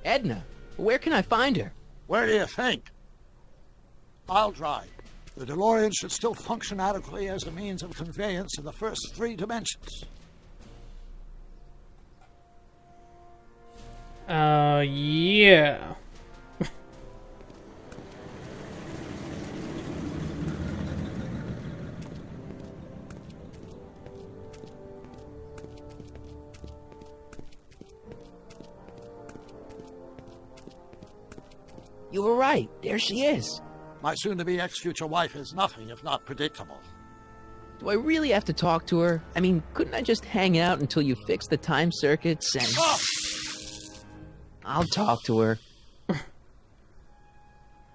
Edna. Where can I find her? Where do you think? I'll drive. The DeLorean should still function adequately as a means of conveyance in the first 3 dimensions. Yeah. You were right. There she is. My soon-to-be ex-future wife is nothing if not predictable. Do I really have to talk to her? I mean, couldn't I just hang out until you fix the time circuits and... Oh! I'll talk to her.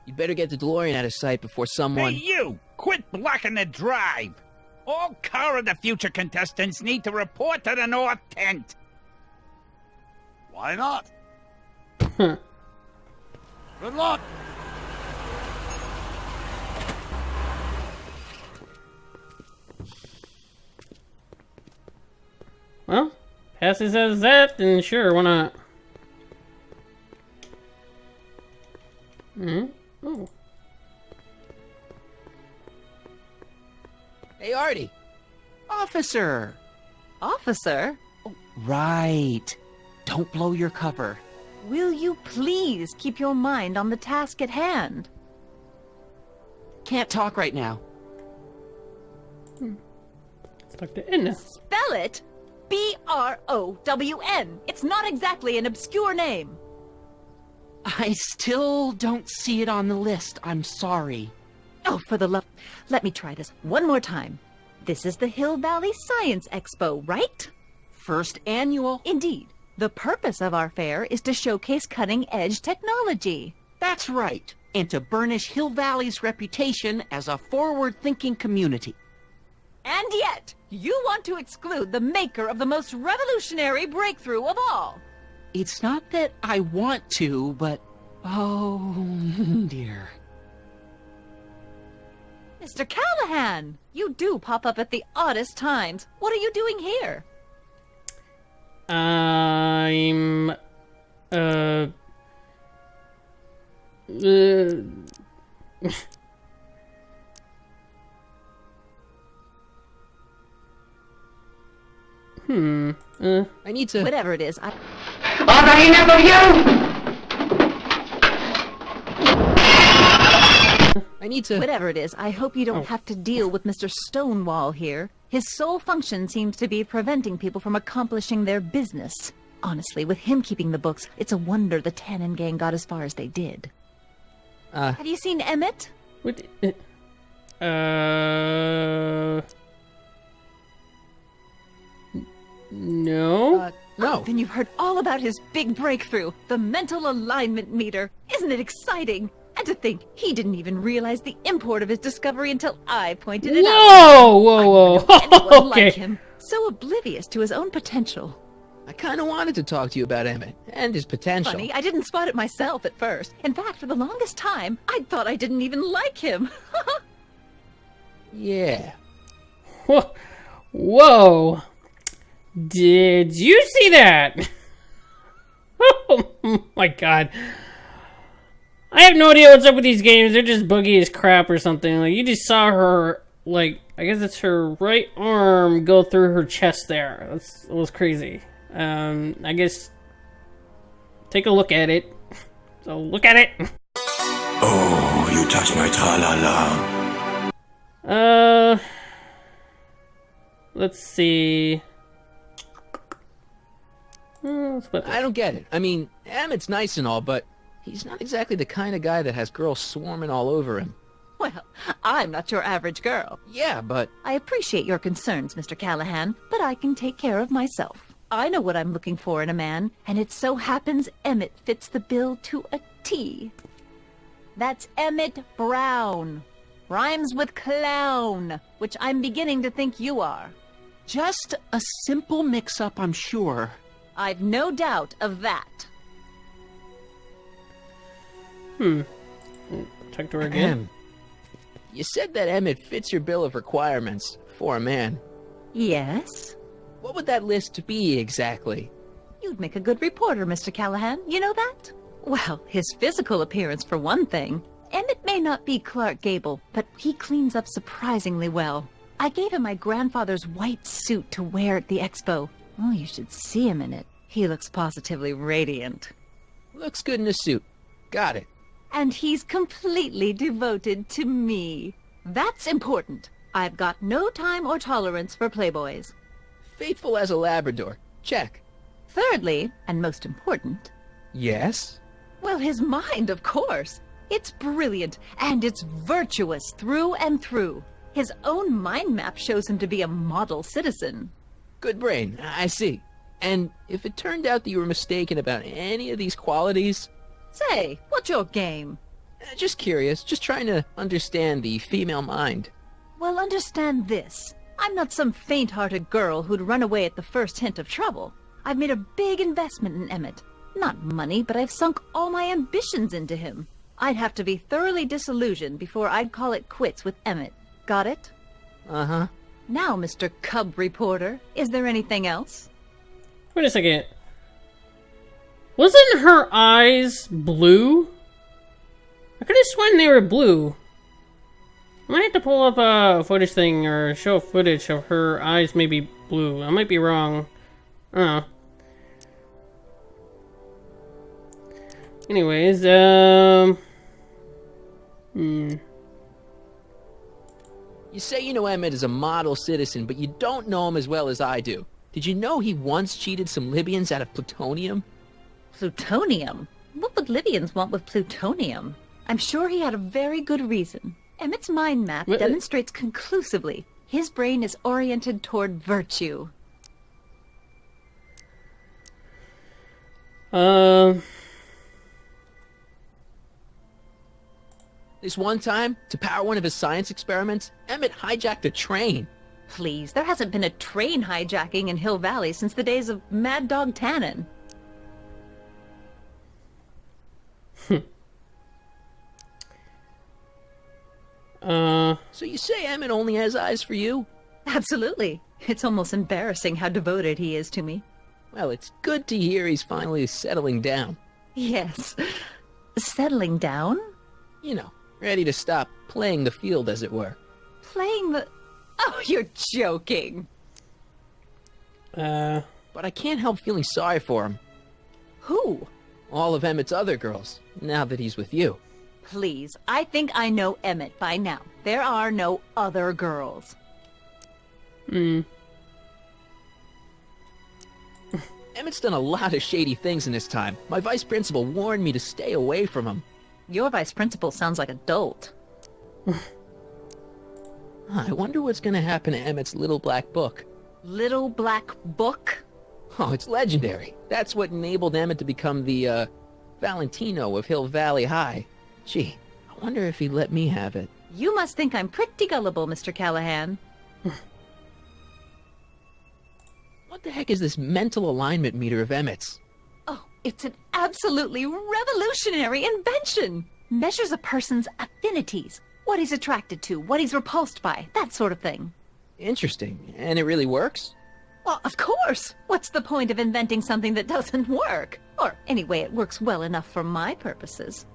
You'd better get the DeLorean out of sight before someone... Hey, you! Quit blocking the drive! All Car of the Future contestants need to report to the North Tent! Why not? Good luck! Well, Passy says that, then sure, why not? Oh. Hey, Artie. Officer. Officer? Right. Don't blow your cover. Will you please keep your mind on the task at hand? Can't talk right now. Let's talk to Edna. Spell it B-R-O-W-N. It's not exactly an obscure name. I still don't see it on the list. I'm sorry. Oh, for the love... Let me try this one more time. This is the Hill Valley Science Expo, right? First annual. Indeed. The purpose of our fair is to showcase cutting-edge technology. That's right. And to burnish Hill Valley's reputation as a forward-thinking community. And yet, you want to exclude the maker of the most revolutionary breakthrough of all. It's not that I want to, but... Oh, dear. Mr. Callahan, you do pop up at the oddest times. What are you doing here? I'm... I need to... Whatever it is, Whatever it is, I hope you don't have to deal with Mr. Stonewall here. His sole function seems to be preventing people from accomplishing their business. Honestly, with him keeping the books, it's a wonder the Tannen gang got as far as they did. Have you seen Emmett? What? No? No. Then you've heard all about his big breakthrough, the mental alignment meter. Isn't it exciting? And to think, he didn't even realize the import of his discovery until I pointed it out. Whoa! Anyone Okay. like him, so oblivious to his own potential. I kind of wanted to talk to you about Emmett and his potential. Funny, I didn't spot it myself at first. In fact, for the longest time, I thought I didn't even like him. Yeah. Whoa! Did you see that? Oh my god. I have no idea what's up with these games. They're just buggy as crap or something. Like, you just saw her, like, I guess it's her right arm go through her chest there. It was crazy. I guess take a look at it. So look at it. Oh, you touch my tra-la-la. Let's see. I don't get it. I mean, Emmett's nice and all, but he's not exactly the kind of guy that has girls swarming all over him. Well, I'm not your average girl. Yeah, but... I appreciate your concerns, Mr. Callahan, but I can take care of myself. I know what I'm looking for in a man, and it so happens Emmett fits the bill to a T. That's Emmett Brown. Rhymes with clown, which I'm beginning to think you are. Just a simple mix-up, I'm sure. I've no doubt of that. Talk to her again. You said that Emmett fits your bill of requirements for a man. Yes? What would that list be exactly? You'd make a good reporter, Mr. Callahan. You know that? Well, his physical appearance for one thing. Emmett may not be Clark Gable, but he cleans up surprisingly well. I gave him my grandfather's white suit to wear at the expo. Oh, you should see him in it. He looks positively radiant. Looks good in a suit. Got it. And he's completely devoted to me. That's important. I've got no time or tolerance for playboys. Faithful as a Labrador. Check. Thirdly, and most important, Yes? well, his mind, of course. It's brilliant, and it's virtuous through and through. His own mind map shows him to be a model citizen. Good brain. I see. And if it turned out that you were mistaken about any of these qualities... Say, what's your game? Just curious. Just trying to understand the female mind. Well, understand this. I'm not some faint-hearted girl who'd run away at the first hint of trouble. I've made a big investment in Emmett. Not money, but I've sunk all my ambitions into him. I'd have to be thoroughly disillusioned before I'd call it quits with Emmett. Got it? Uh-huh. Now, Mr. Cub Reporter, is there anything else? Wait a second. Wasn't her eyes blue? I could have sworn they were blue. I might have to pull up a footage thing or show footage of her eyes maybe blue. I might be wrong. I don't know. Anyways, You say you know Emmett is a model citizen, but you don't know him as well as I do. Did you know he once cheated some Libyans out of plutonium? Plutonium? What would Libyans want with plutonium? I'm sure he had a very good reason. Emmett's mind map What- demonstrates conclusively his brain is oriented toward virtue. This one time, to power one of his science experiments, Emmett hijacked a train. Please, there hasn't been a train hijacking in Hill Valley since the days of Mad Dog Tannen. So you say Emmett only has eyes for you? Absolutely. It's almost embarrassing how devoted he is to me. Well, it's good to hear he's finally settling down. Yes. Settling down? You know, ready to stop playing the field, as it were. Playing the... Oh, you're joking. But I can't help feeling sorry for him. Who? All of Emmett's other girls, now that he's with you. Please, I think I know Emmett by now. There are no other girls. Emmett's done a lot of shady things in his time. My vice principal warned me to stay away from him. Your vice principal sounds like a dolt. I wonder what's gonna happen to Emmett's little black book. Little Black Book? Oh, it's legendary. That's what enabled Emmett to become the, Valentino of Hill Valley High. Gee, I wonder if he'd let me have it. You must think I'm pretty gullible, Mr. Callahan. What the heck is this mental alignment meter of Emmett's? Oh, it's an absolutely revolutionary invention. Measures a person's affinities, what he's attracted to, what he's repulsed by, that sort of thing. Interesting. And it really works? Well, of course. What's the point of inventing something that doesn't work? Or anyway, it works well enough for my purposes.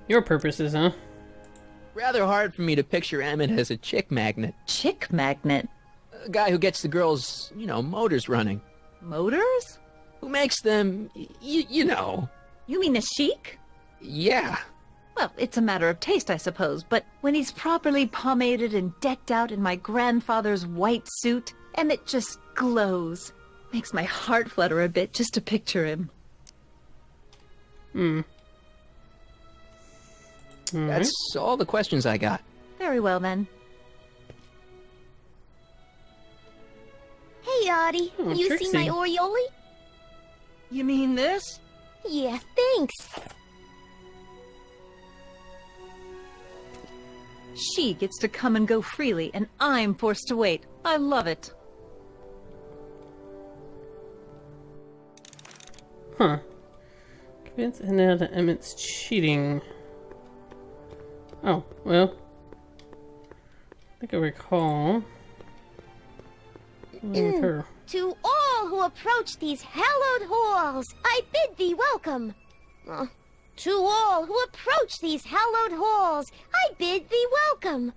your purposes, huh? Rather hard for me to picture Emmett as a chick magnet. Chick magnet? A guy who gets the girls, motors running. Motors? Who makes them, you know. You mean a chic? Yeah. Well, it's a matter of taste, I suppose, but when he's properly pomaded and decked out in my grandfather's white suit, Emmett just glows. Makes my heart flutter a bit just to picture him. That's all the questions I got. Very well, then. Hey, Audie. Oh, You Trixie. see my Oriole? You mean this? Yeah, thanks. She gets to come and go freely, and I'm forced to wait. I love it. Huh. Convince Edna that Emmett's cheating. Oh, well. I think I recall. With her. To all all who approach these hallowed halls, I bid thee welcome. To all who approach these hallowed halls, I bid thee welcome.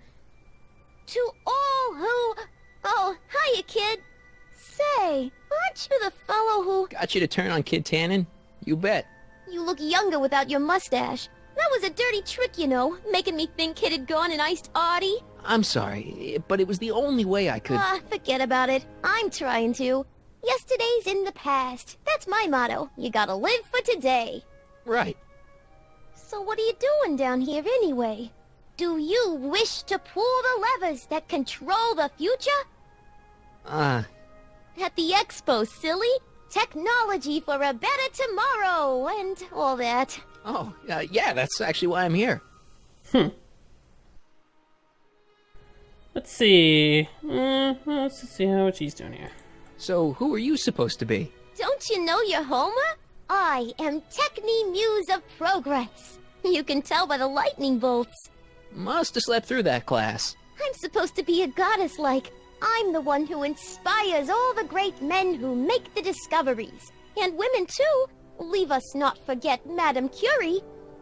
To all who... Oh, hiya, kid. Say, aren't you the fellow who... Got you to turn on Kid Tannen? You bet. You look younger without your mustache. That was a dirty trick, you know, making me think Kid had gone and iced Artie. I'm sorry, but it was the only way I could... Forget about it. I'm trying to. Yesterday's in the past. That's my motto. You gotta live for today. Right. So what are you doing down here anyway? Do you wish to pull the levers that control the future? At the expo, silly. Technology for a better tomorrow, and all that. Oh, yeah, that's actually why I'm here. Let's see. Let's see what she's doing here. So, who are you supposed to be? Don't you know your Homer? I am Techni Muse of Progress. You can tell by the lightning bolts. Must have slept through that class. I'm supposed to be a goddess-like. I'm the one who inspires all the great men who make the discoveries. And women, too. Leave us not forget Madame Curie.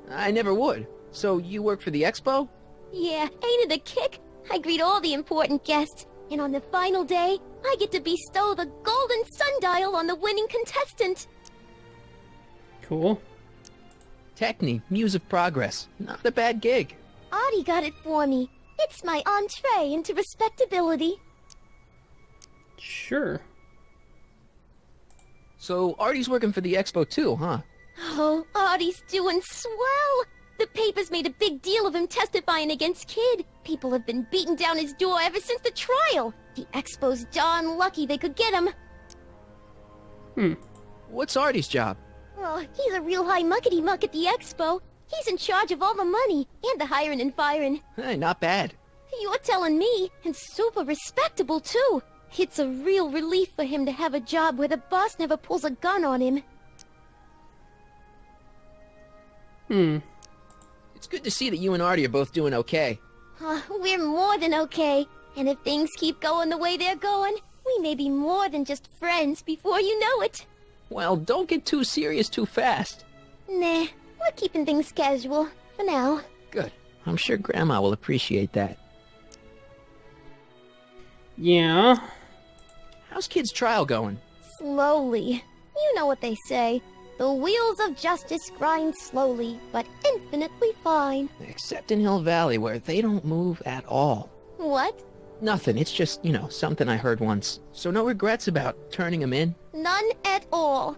I never would. So, you work for the expo? Yeah, ain't it a kick? I greet all the important guests. And on the final day, I get to bestow the golden sundial on the winning contestant. Cool. Techni, Muse of Progress. Not a bad gig. Artie got it for me. It's my entree into respectability. Sure. So, Artie's working for the expo too, huh? Oh, Artie's doing swell. The papers made a big deal of him testifying against Kid. People have been beating down his door ever since the trial. The expo's darn lucky they could get him. What's Artie's job? Oh, he's a real high muckety-muck at the expo. He's in charge of all the money and the hiring and firing. Hey, not bad. You're telling me, and super respectable too. It's a real relief for him to have a job where the boss never pulls a gun on him. It's good to see that you and Artie are both doing okay. We're more than okay. And if things keep going the way they're going, we may be more than just friends before you know it. Well, don't get too serious too fast. Nah, we're keeping things casual, for now. Good. I'm sure Grandma will appreciate that. Yeah. How's Kid's trial going? Slowly. You know what they say. The wheels of justice grind slowly, but infinitely fine. Except in Hill Valley, where they don't move at all. What? Nothing. It's just, something I heard once. So no regrets about turning him in? None at all.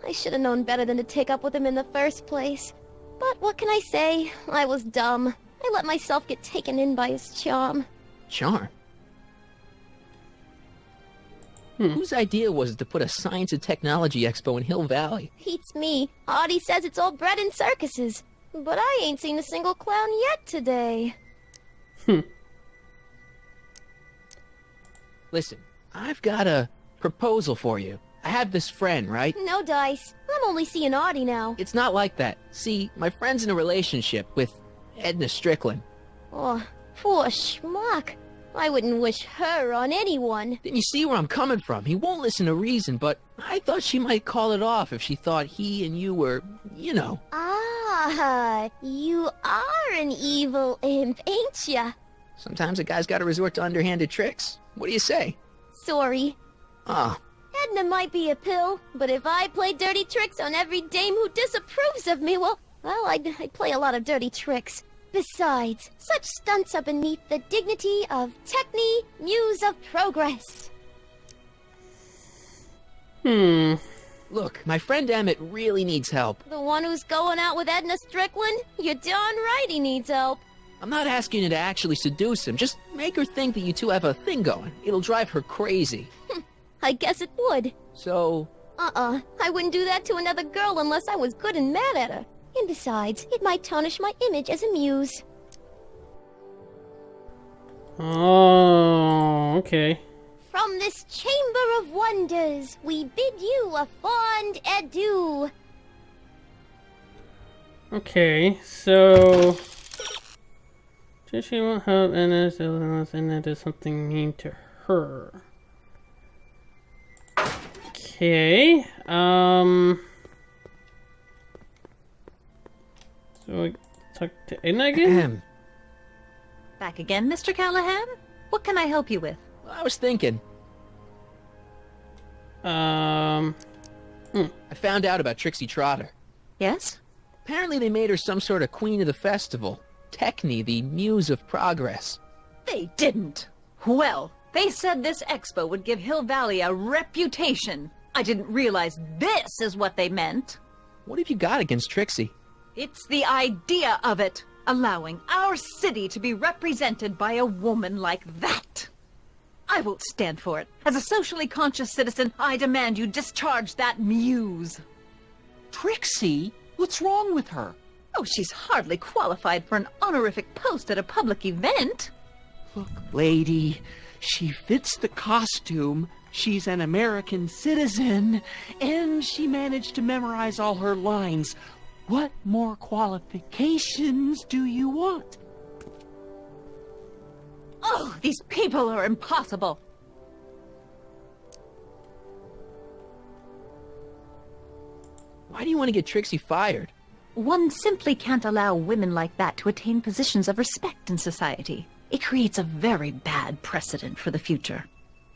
I should have known better than to take up with him in the first place. But what can I say? I was dumb. I let myself get taken in by his charm. Charm? Whose idea was it to put a science and technology expo in Hill Valley? Beats me. Artie says it's all bred in circuses. But I ain't seen a single clown yet today. Listen, I've got a proposal for you. I have this friend, right? No dice. I'm only seeing Artie now. It's not like that. See, my friend's in a relationship with Edna Strickland. Oh, poor schmuck. I wouldn't wish her on anyone. Then you see where I'm coming from. He won't listen to reason, but I thought she might call it off if she thought he and you were, Ah, you are an evil imp, ain't ya? Sometimes a guy's got to resort to underhanded tricks. What do you say? Sorry. Ah, Edna might be a pill, but if I play dirty tricks on every dame who disapproves of me, well, I'd play a lot of dirty tricks. Besides, such stunts are beneath the dignity of Techni, Muse of Progress. Look, my friend Emmett really needs help. The one who's going out with Edna Strickland? You're darn right he needs help. I'm not asking you to actually seduce him. Just make her think that you two have a thing going. It'll drive her crazy. I guess it would. So... I wouldn't do that to another girl unless I was good and mad at her. And besides, it might tarnish my image as a muse. Oh, okay. From this chamber of wonders, we bid you a fond adieu. Okay, so... She won't help Edna unless Edna does something mean to her. Okay. So I talk to Edna again? Back again, Mr. Callahan? What can I help you with? I was thinking. I found out about Trixie Trotter. Yes? Apparently they made her some sort of queen of the festival. Techne, the muse of progress. They didn't. Well, they said this expo would give Hill Valley a reputation. I didn't realize this is what they meant. What have you got against Trixie? It's the idea of it. Allowing our city to be represented by a woman like that. I won't stand for it. As a socially conscious citizen, I demand you discharge that muse. Trixie? What's wrong with her? Oh, she's hardly qualified for an honorific post at a public event. Look, lady, she fits the costume, she's an American citizen, and she managed to memorize all her lines. What more qualifications do you want? Oh, these people are impossible. Why do you want to get Trixie fired? One simply can't allow women like that to attain positions of respect in society. It creates a very bad precedent for the future.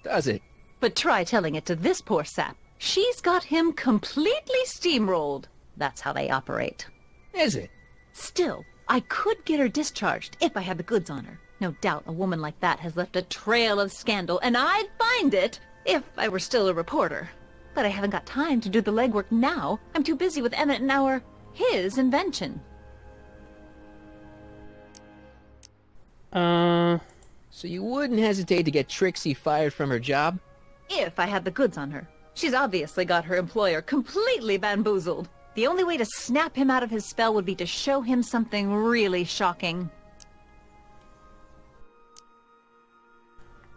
Does it? But try telling it to this poor sap. She's got him completely steamrolled. That's how they operate. Is it? Still, I could get her discharged if I had the goods on her. No doubt a woman like that has left a trail of scandal, and I'd find it if I were still a reporter. But I haven't got time to do the legwork now. I'm too busy with Emmett and his invention. So you wouldn't hesitate to get Trixie fired from her job? If I had the goods on her. She's obviously got her employer completely bamboozled. The only way to snap him out of his spell would be to show him something really shocking.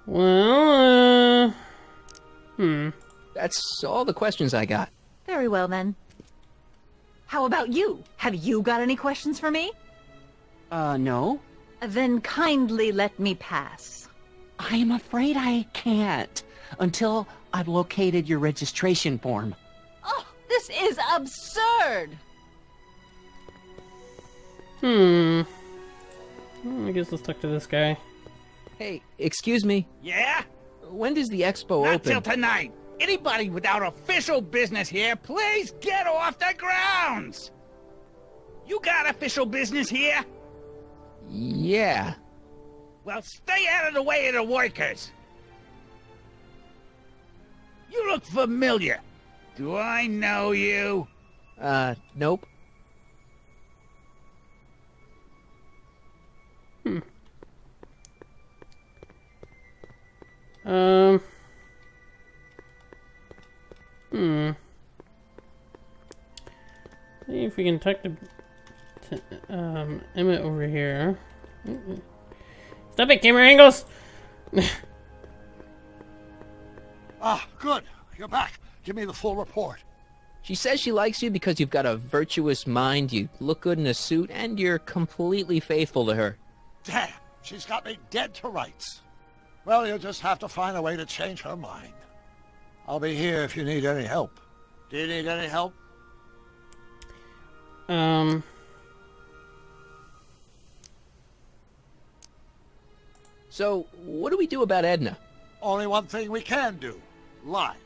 Well, That's all the questions I got. Very well, then. How about you? Have you got any questions for me? No. Then kindly let me pass. I am afraid I can't until I've located your registration form. Oh, this is absurd! I guess let's talk to this guy. Hey, excuse me. Yeah? When does the expo Not open? till tonight. Anybody without official business here, please get off the grounds! You got official business here? Yeah. Well, stay out of the way of the workers. You look familiar. Do I know you? Nope. See if we can talk to Emmett over here. Stop it, camera angles! Ah, good. You're back. Give me the full report. She says she likes you because you've got a virtuous mind, you look good in a suit, and you're completely faithful to her. Damn, she's got me dead to rights. Well, you'll just have to find a way to change her mind. I'll be here if you need any help. Do you need any help? So, what do we do about Edna? Only one thing we can do. Lie.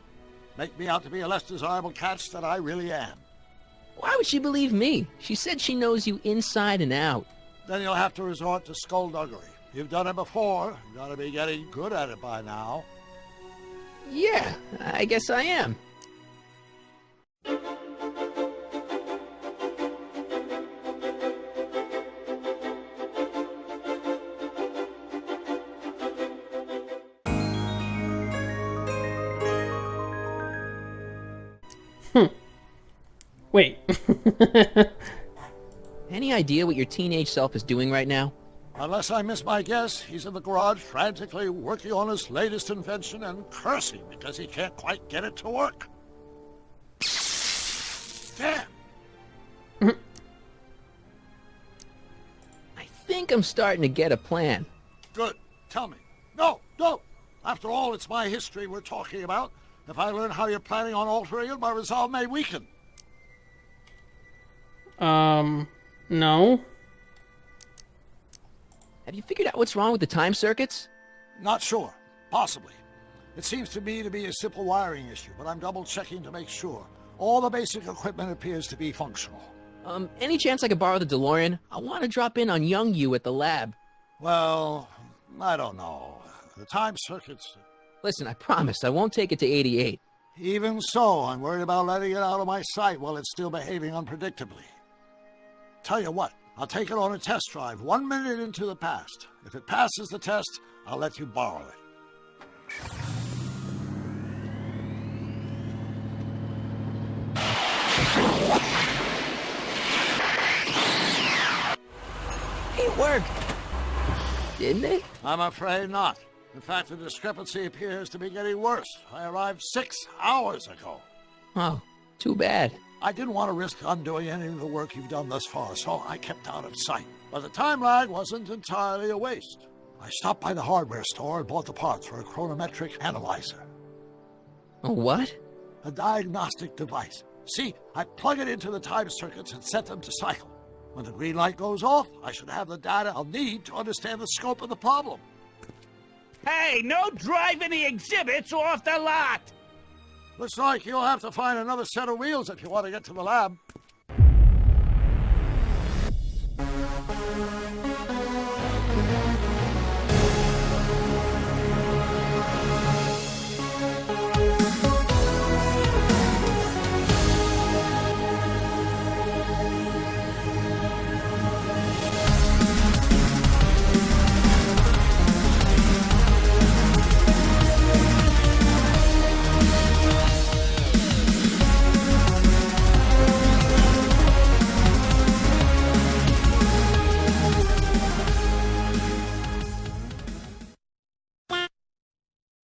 Make me out to be a less desirable catch than I really am. Why would she believe me? She said she knows you inside and out. Then you'll have to resort to skullduggery. You've done it before. You gotta be getting good at it by now. Yeah, I guess I am. Wait. Any idea what your teenage self is doing right now? Unless I miss my guess, he's in the garage frantically working on his latest invention and cursing because he can't quite get it to work. Damn! I think I'm starting to get a plan. Good. Tell me. No, no! After all, it's my history we're talking about. If I learn how you're planning on altering it, my resolve may weaken. No. Have you figured out what's wrong with the time circuits? Not sure. Possibly. It seems to me to be a simple wiring issue, but I'm double-checking to make sure. All the basic equipment appears to be functional. Any chance I could borrow the DeLorean? I want to drop in on young you at the lab. Well, I don't know. The time circuits... Listen, I promise I won't take it to 88. Even so, I'm worried about letting it out of my sight while it's still behaving unpredictably. Tell you what, I'll take it on a test drive 1 minute into the past. If it passes the test, I'll let you borrow it. It worked. Didn't it? I'm afraid not. In fact, the discrepancy appears to be getting worse. I arrived 6 hours ago. Oh, too bad. I didn't want to risk undoing any of the work you've done thus far, so I kept out of sight. But the time lag wasn't entirely a waste. I stopped by the hardware store and bought the parts for a chronometric analyzer. A what? A diagnostic device. See, I plug it into the time circuits and set them to cycle. When the green light goes off, I should have the data I'll need to understand the scope of the problem. Hey, no driving the exhibits off the lot! Looks like you'll have to find another set of wheels if you want to get to the lab.